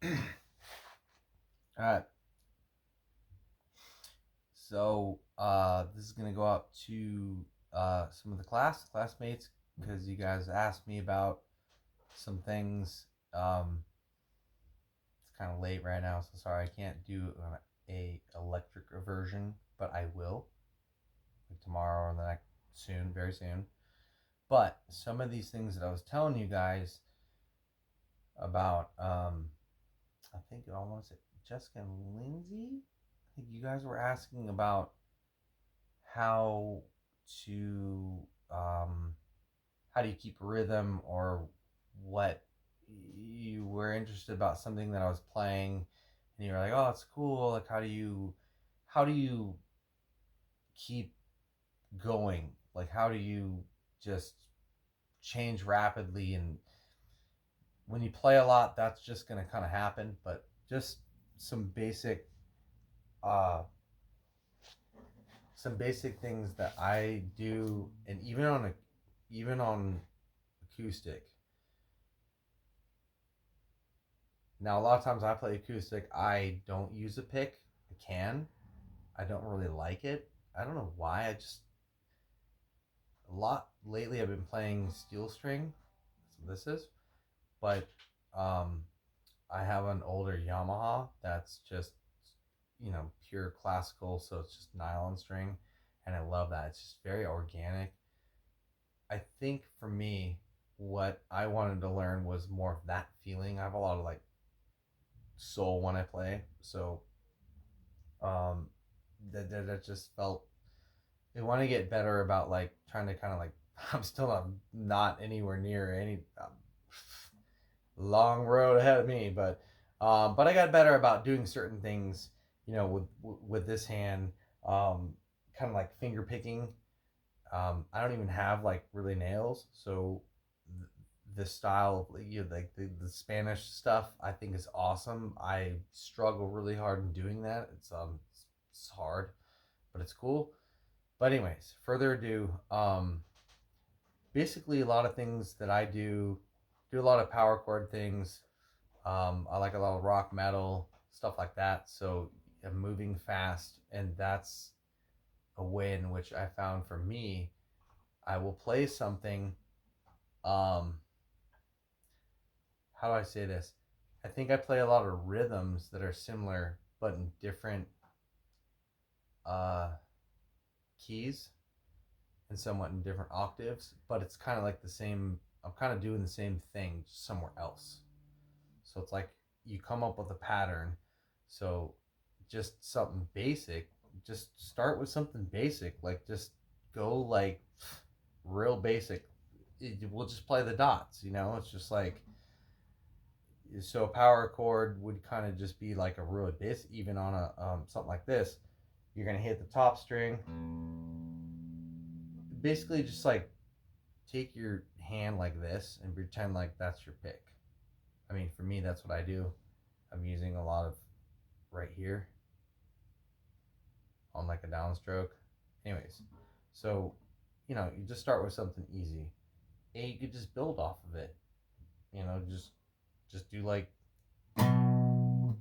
All right. So this is gonna go out to some of the classmates because you guys asked me about some things. It's kind of late right now, so sorry I can't do a electric version, but I will like tomorrow or the next soon, very soon. But some of these things that I was telling you guys about, I think I want to say Jessica and Lindsay. I think you guys were asking about how to how do you keep rhythm, or what you were interested about something that I was playing, and you were like, oh, it's cool, like how do you keep going, like how do you just change rapidly, and when you play a lot that's just going to kind of happen, but just some basic uh some basic things that I do, and even on acoustic. Now, a lot of times I play acoustic, I don't use a pick. I can. I don't really like it. I don't know why. I just a lot lately. I've been playing steel string. That's what this is. But um, I have an older Yamaha that's just pure classical, so it's just nylon string, and I love that. It's just very organic. I think for me, what I wanted to learn was more of that feeling. I have a lot of like soul when I play, so um, that just felt. I want to get better about like trying to kind of like I'm still not anywhere near any long road ahead of me, but I got better about doing certain things, with this hand, kind of like finger picking. I don't even have like really nails, so the style, like the Spanish stuff, I think is awesome. I struggle really hard in doing that. It's hard, but it's cool. But anyways, further ado, basically a lot of things that I do a lot of power chord things. I like a lot of rock metal stuff like that. So I'm moving fast, and that's a way in which I found for me. I will play something. Um, how do I say this? I think I play a lot of rhythms that are similar, but in different uh, keys and somewhat in different octaves. But it's kind of like the same. I'm kind of doing the same thing just somewhere else. So it's like you come up with a pattern. So just something basic. Just start with something basic. Like just go like real basic. We'll just play the dots. It's just like, so a power chord would kind of just be like a really basic. Even on a something like this, you're gonna hit the top string. Basically, just like take your hand like this and pretend like that's your pick. I mean, for me, that's what I do. I'm using a lot of right here on like a downstroke. Anyways, so you just start with something easy, and you could just build off of it. Just do like mm,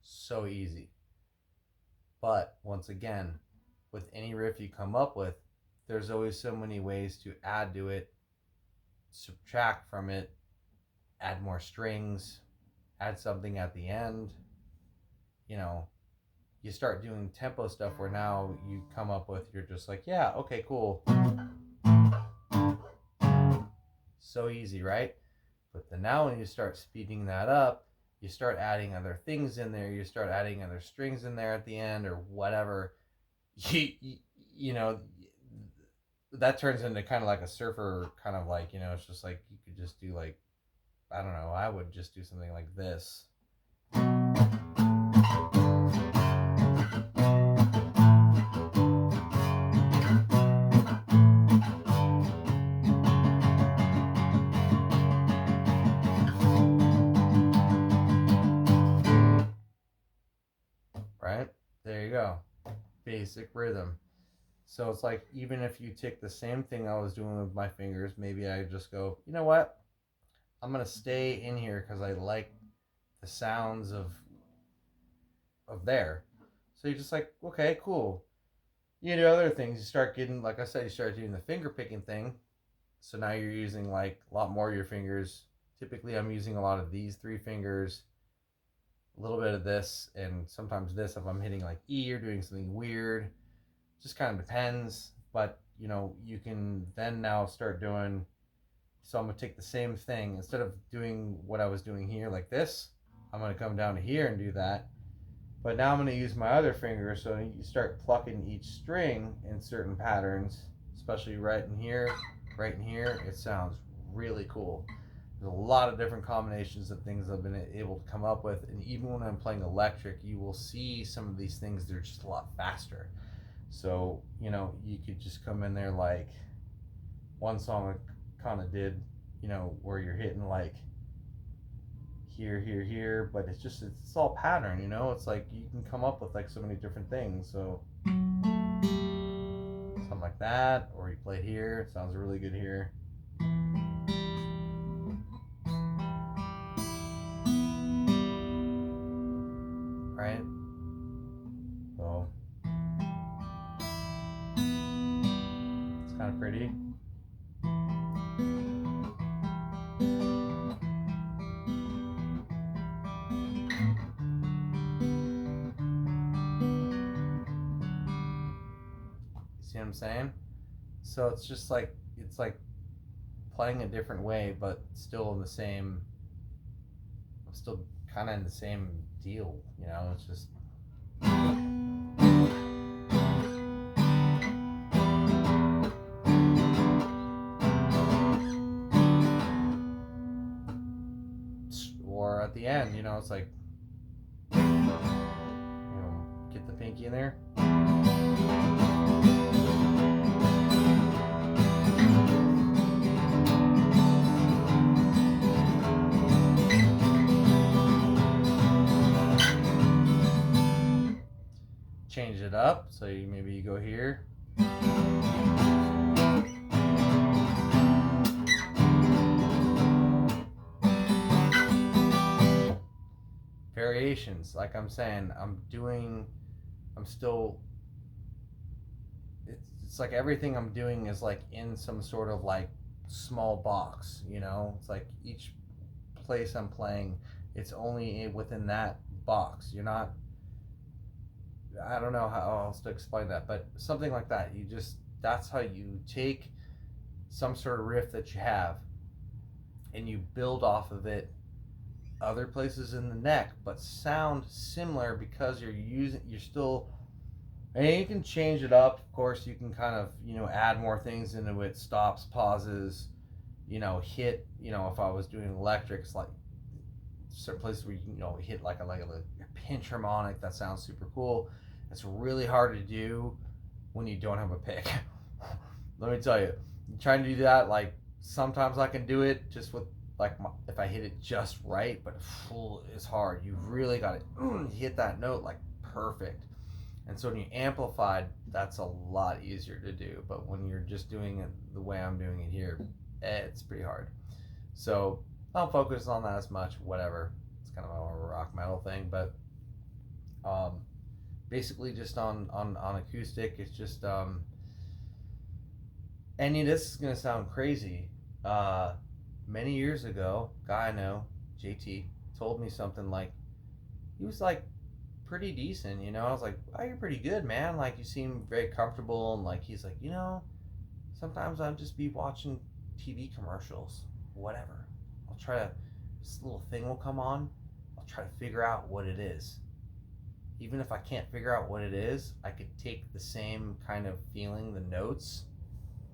so easy. But once again, with any riff you come up with, there's always so many ways to add to it, subtract from it, add more strings, add something at the end. You know, you start doing tempo stuff where now you come up with, you're just like, yeah, okay, cool. So easy, right? But then now when you start speeding that up, you start adding other things in there, you start adding other strings in there at the end or whatever. You, you, you know, that turns into kind of like a surfer kind of like, it's just like you could just do like, I don't know, I would just do something like this. Right? There you go. Basic rhythm. So it's like, even if you take the same thing I was doing with my fingers, maybe I just go, you know what? I'm gonna stay in here because I like the sounds of there. So you're just like, okay, cool. You do other things. You start getting, like I said, you start doing the finger picking thing. So now you're using like a lot more of your fingers. Typically, I'm using a lot of these three fingers, a little bit of this, and sometimes this if I'm hitting like E or doing something weird. Just kind of depends. But you can then now start doing. So I'm gonna take the same thing, instead of doing what I was doing here like this. I'm gonna come down to here and do that. But now I'm going to use my other finger, so you start plucking each string in certain patterns, especially right in here, right in here. It sounds really cool. There's a lot of different combinations of things I've been able to come up with, and even when I'm playing electric, you will see some of these things, they're just a lot faster. So, you could just come in there like one song I kind of did, where you're hitting like here, here, here, but it's all pattern, It's like you can come up with like so many different things. So something like that, or you play it here, it sounds really good here. Right? So it's kind of pretty. You see what I'm saying? So it's like playing a different way, but still in the same. I'm still kind of in the same deal, It's just or at the end, it's like get the pinky in there. Change it up, so maybe you go here. Variations, like I'm saying, I'm still, it's like everything I'm doing is like in some sort of like small box, It's like each place I'm playing, it's only within that box. You're not, I don't know how else to explain that, but something like that. That's how you take some sort of riff that you have and you build off of it other places in the neck, but sound similar, because you're still, and you can change it up. Of course, you can kind of add more things into it, stops, pauses, hit. If I was doing electrics, like certain places where you can hit like a pinch harmonic, that sounds super cool. It's really hard to do when you don't have a pick. Let me tell you, trying to do that, like sometimes I can do it just with like if I hit it just right, but it's hard. You've really got to hit that note like perfect. And so when you amplified, that's a lot easier to do. But when you're just doing it the way I'm doing it here, it's pretty hard. So I don't focus on that as much. Whatever. It's kind of a rock metal thing, but basically just on acoustic, it's just and this is gonna sound crazy. Many years ago, guy I know, JT, told me something like, he was like pretty decent, I was like, oh, you're pretty good, man. Like, you seem very comfortable, and like, he's like, sometimes I'll just be watching TV commercials, whatever. I'll try to, this little thing will come on. I'll try to figure out what it is. Even if I can't figure out what it is, I could take the same kind of feeling, the notes,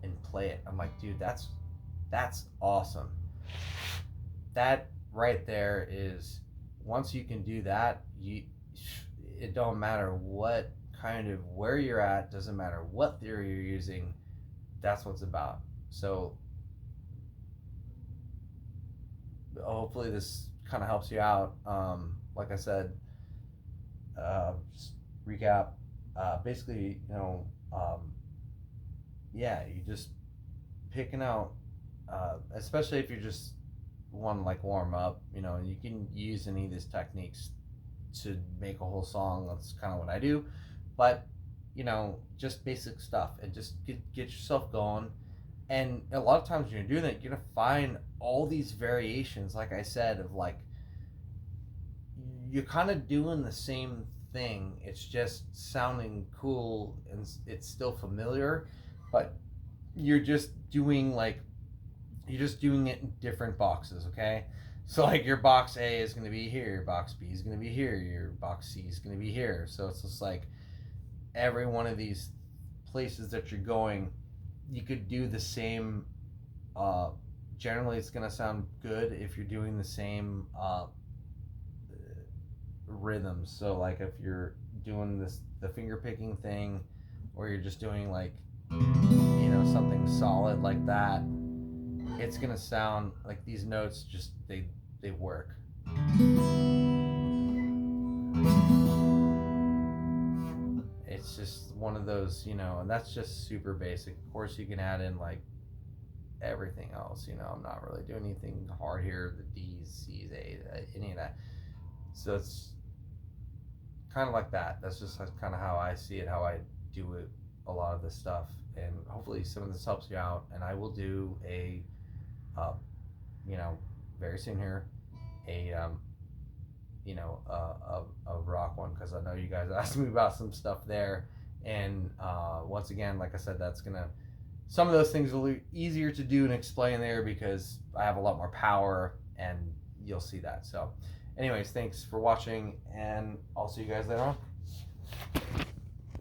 and play it. I'm like, dude, that's awesome. That right there is, once you can do that, it don't matter what kind of, where you're at, doesn't matter what theory you're using, that's what's about. So hopefully this kind of helps you out. Like I said, just recap. Basically, yeah, you just picking out, especially if you just want to like warm up, you know, and you can use any of these techniques to make a whole song. That's kind of what I do, but you know, just basic stuff and just get yourself going. And a lot of times when you're doing that, you're gonna find all these variations, like I said, of like you're kind of doing the same thing. It's just sounding cool and it's still familiar, but you're just doing like you're just doing it in different boxes, okay? So like your box A is going to be here, your box B is going to be here, your box C is going to be here. So it's just like every one of these places that you're going, you could do the same. Generally, it's going to sound good if you're doing the same rhythms. So like if you're doing the finger picking thing, or you're just doing like something solid like that, it's gonna sound like these notes just they work. It's just one of those, and that's just super basic. Of course, you can add in like everything else. I'm not really doing anything hard here. The D's, C's, A, any of that. So it's kind of like that. That's just kind of how I see it, how I do it, a lot of this stuff, and hopefully some of this helps you out. And I will do uh, very soon here, a a rock one, because I know you guys asked me about some stuff there, and once again, like I said, some of those things will be easier to do and explain there because I have a lot more power, and you'll see that. So anyways, thanks for watching, and I'll see you guys later on.